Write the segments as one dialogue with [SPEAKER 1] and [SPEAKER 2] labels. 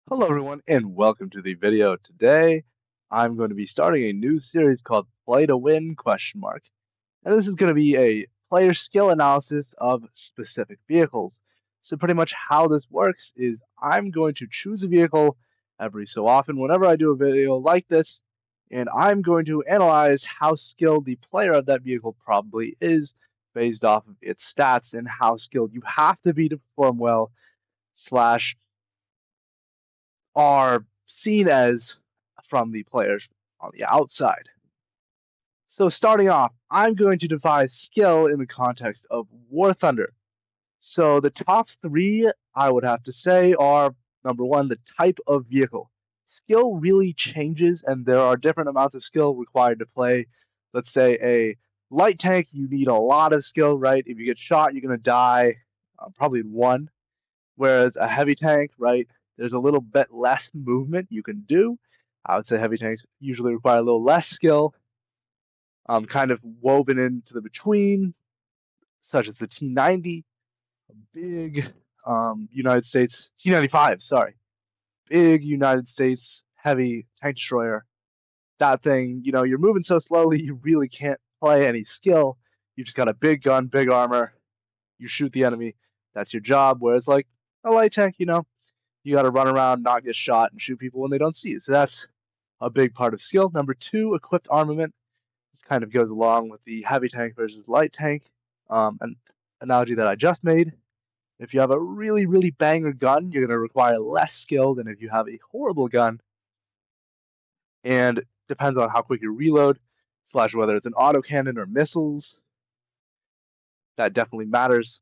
[SPEAKER 1] Hello everyone and welcome to the video. Today I'm going to be starting a new series called Play to Win question mark. And this is going to be a player skill analysis of specific vehicles. So pretty much how this works is I'm going to choose a vehicle every so often whenever I do a video like this, and I'm going to analyze how skilled the player of that vehicle probably is based off of its stats and how skilled you have to be to perform well slash are seen as from the players on the outside. So starting off, I'm going to define skill in the context of War Thunder. So the top three I would have to say are number one, the type of vehicle. Skill really changes, and there are different amounts of skill required to play. Let's say a light tank, you need a lot of skill, right? If you get shot, you're going to die probably in one. Whereas a heavy tank, right, there's a little bit less movement you can do. I would say heavy tanks usually require a little less skill, kind of woven into the between, such as the T90, a big United States, T95, sorry, big United States heavy tank destroyer. That thing, you're moving so slowly, you really can't play any skill. You just got a big gun, big armor, you shoot the enemy, that's your job. Whereas, like, a light tank, you got to run around, not get shot, and shoot people when they don't see you. So that's a big part of skill. Number two, equipped armament. This kind of goes along with the heavy tank versus light tank an analogy that I just made. If you have a really, really banger gun, you're going to require less skill than if you have a horrible gun. And depends on how quick you reload, slash whether it's an autocannon or missiles. That definitely matters.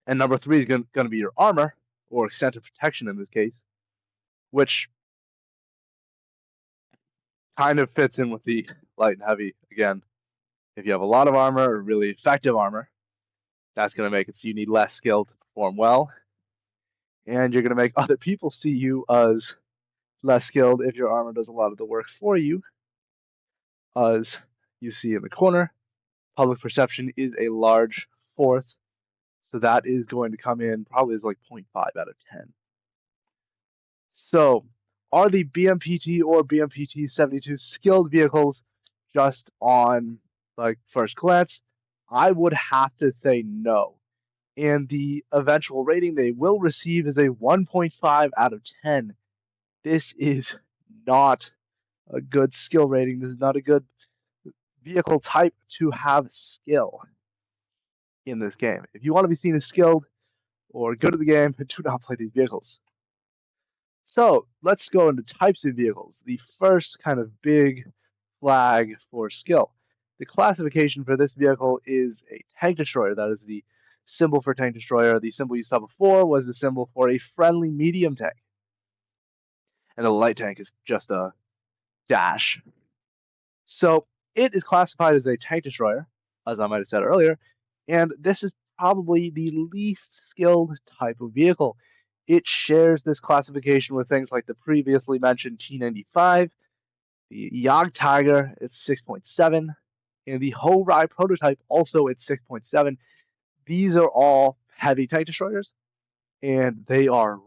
[SPEAKER 1] And number three is going to be your armor, or extensive protection in this case, which kind of fits in with the light and heavy again. If you have a lot of armor or really effective armor, that's going to make it so you need less skill to perform well. And you're going to make other people see you as less skilled if your armor does a lot of the work for you. As you see in the corner, public perception is a large fourth. So that is going to come in probably as like 0.5 out of 10. So are the BMPT or BMPT 72 skilled vehicles just on like first glance? I would have to say no. And the eventual rating they will receive is a 1.5 out of 10. This is not a good skill rating. This is not a good vehicle type to have skill in this game. If you want to be seen as skilled or good at the game, do not play these vehicles. So let's go into types of vehicles. The first kind of big flag for skill. The classification for this vehicle is a tank destroyer. That is the symbol for tank destroyer. The symbol you saw before was the symbol for a friendly medium tank. And the light tank is just a dash. So it is classified as a tank destroyer, as I might have said earlier, and this is probably the least skilled type of vehicle. It shares this classification with things like the previously mentioned T95, the Jagdtiger, it's 6.7, and the Ho-Rai prototype also at 6.7. These are all heavy tank destroyers, and they are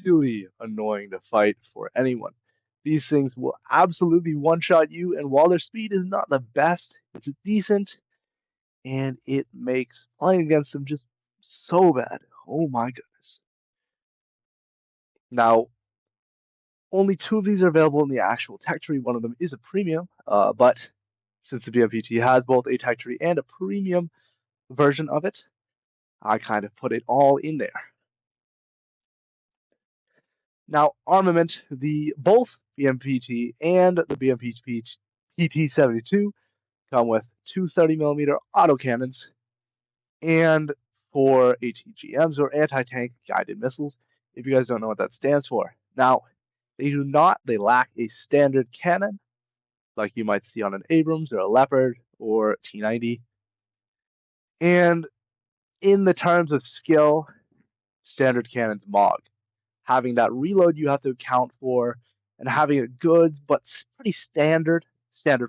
[SPEAKER 1] really annoying to fight for anyone. These things will absolutely one-shot you, and while their speed is not the best, it's decent, and it makes playing against them just so bad. Oh my goodness. Now, only two of these are available in the actual tech tree. One of them is a premium, but since the BMPT has both a tech tree and a premium version of it, I kind of put it all in there. Now, armament, the both BMPT and the BMPT PT-72 come with two 30mm autocannons and four ATGMs, or anti-tank guided missiles, if you guys don't know what that stands for. Now, they lack a standard cannon, like you might see on an Abrams or a Leopard or T90. And in the terms of skill, standard cannons MOG. Having that reload you have to account for, and having a good but pretty standard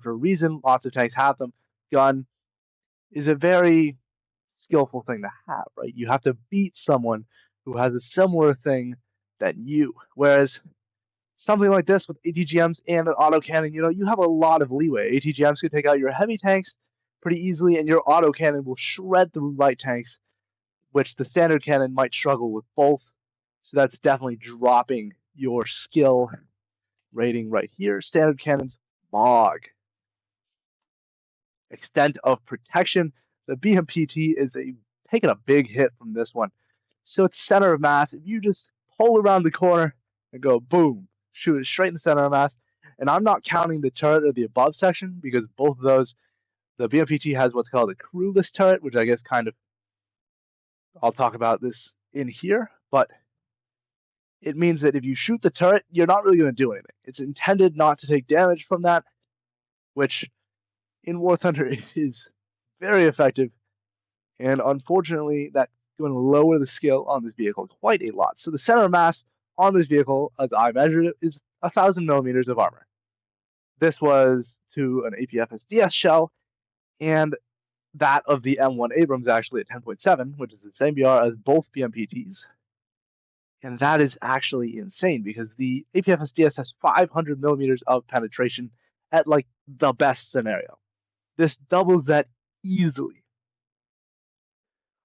[SPEAKER 1] for a reason, lots of tanks have them, gun is a very skillful thing to have, right? You have to beat someone who has a similar thing than you. Whereas something like this with ATGMs and an autocannon, you have a lot of leeway. ATGMs can take out your heavy tanks pretty easily, and your autocannon will shred through light tanks, which the standard cannon might struggle with both. So that's definitely dropping your skill rating right here. Standard cannons, Mog. Extent of protection. The BMPT is taking a big hit from this one. So it's center of mass. If you just pull around the corner and go boom, shoot it straight in the center of mass. And I'm not counting the turret or the above section because both of those, the BMPT has what's called a crewless turret, which I guess kind of, I'll talk about this in here, but it means that if you shoot the turret, you're not really going to do anything. It's intended not to take damage from that, which in War Thunder is very effective. And unfortunately, that's going to lower the skill on this vehicle quite a lot. So the center of mass on this vehicle, as I measured it, is 1,000 millimeters of armor. This was to an APFSDS shell, and that of the M1 Abrams actually at 10.7, which is the same BR as both BMPTs. And that is actually insane because the APFSDS has 500 millimeters of penetration at like the best scenario. This doubles that easily.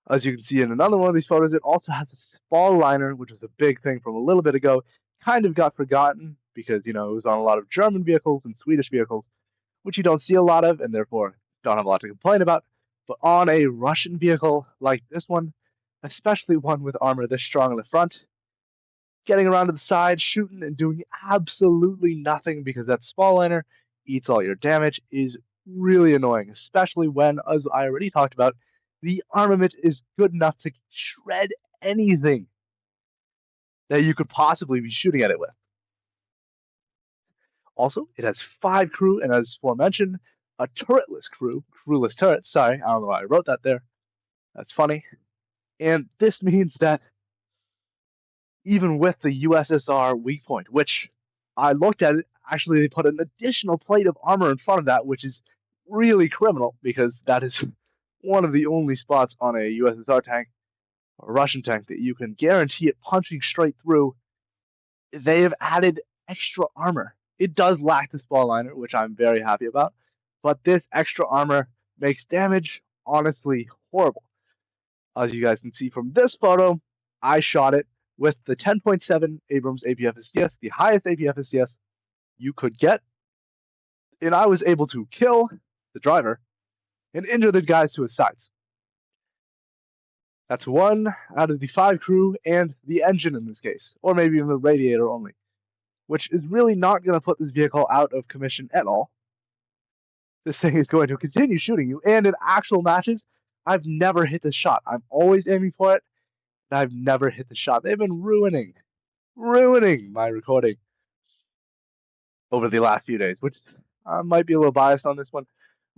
[SPEAKER 1] As you can see in another one of these photos, it also has a spall liner, which was a big thing from a little bit ago. Kind of got forgotten because, it was on a lot of German vehicles and Swedish vehicles, which you don't see a lot of and therefore don't have a lot to complain about. But on a Russian vehicle like this one, especially one with armor this strong in the front, getting around to the side, shooting and doing absolutely nothing because that spall liner eats all your damage is really annoying, especially when, as I already talked about, the armament is good enough to shred anything that you could possibly be shooting at it with. Also, it has 5 crew, and as aforementioned, a turretless crew, crewless turret. Sorry, I don't know why I wrote that there. That's funny. And this means that even with the USSR weak point, which I looked at it, actually they put an additional plate of armor in front of that, which is really criminal because that is one of the only spots on a USSR tank or a Russian tank that you can guarantee it punching straight through. They have added extra armor. It does lack the spall liner, which I'm very happy about, but this extra armor makes damage honestly horrible. As you guys can see from this photo, I shot it with the 10.7 Abrams APFSDS, the highest APFSDS you could get, and I was able to kill the driver and injure the guys to his sides. That's 1 out of the 5 crew and the engine in this case, or maybe even the radiator only, which is really not going to put this vehicle out of commission at all. This thing is going to continue shooting you, and in actual matches, I've never hit the shot. I'm always aiming for it, and I've never hit the shot. They've been ruining my recording over the last few days, which I might be a little biased on this one.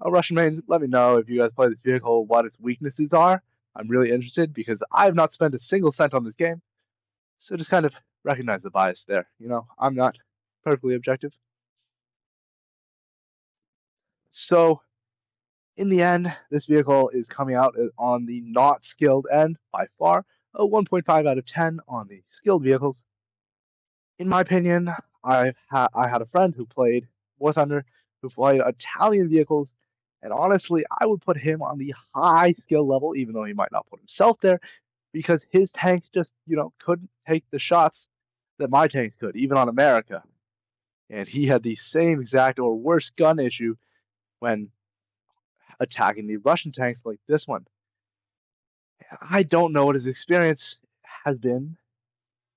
[SPEAKER 1] Russian mains, let me know if you guys play this vehicle, what its weaknesses are. I'm really interested because I have not spent a single cent on this game. So just kind of recognize the bias there. I'm not perfectly objective. So in the end, this vehicle is coming out on the not skilled end by far, a 1.5 out of 10 on the skilled vehicles. In my opinion, I had a friend who played War Thunder, who played Italian vehicles, and honestly, I would put him on the high skill level, even though he might not put himself there, because his tanks just, couldn't take the shots that my tanks could, even on America. And he had the same exact or worse gun issue when attacking the Russian tanks like this one. I don't know what his experience has been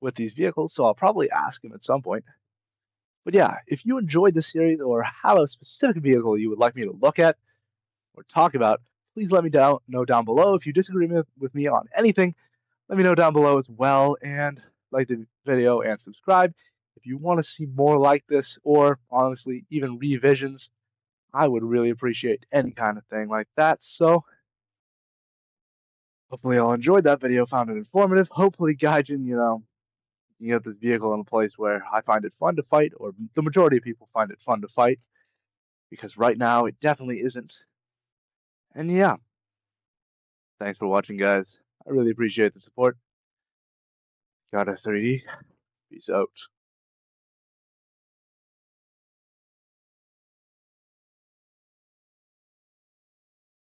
[SPEAKER 1] with these vehicles, so I'll probably ask him at some point. But yeah, if you enjoyed this series or have a specific vehicle you would like me to look at or talk about, please let me know down below. If you disagree with me on anything, let me know down below as well, and like the video and subscribe. If you want to see more like this, or honestly, even revisions, I would really appreciate any kind of thing like that. So hopefully y'all enjoyed that video, found it informative. Hopefully Gaijin, you get this vehicle in a place where I find it fun to fight, or the majority of people find it fun to fight, because right now it definitely isn't. And yeah, thanks for watching, guys. I really appreciate the support. Got a 3D. Peace out.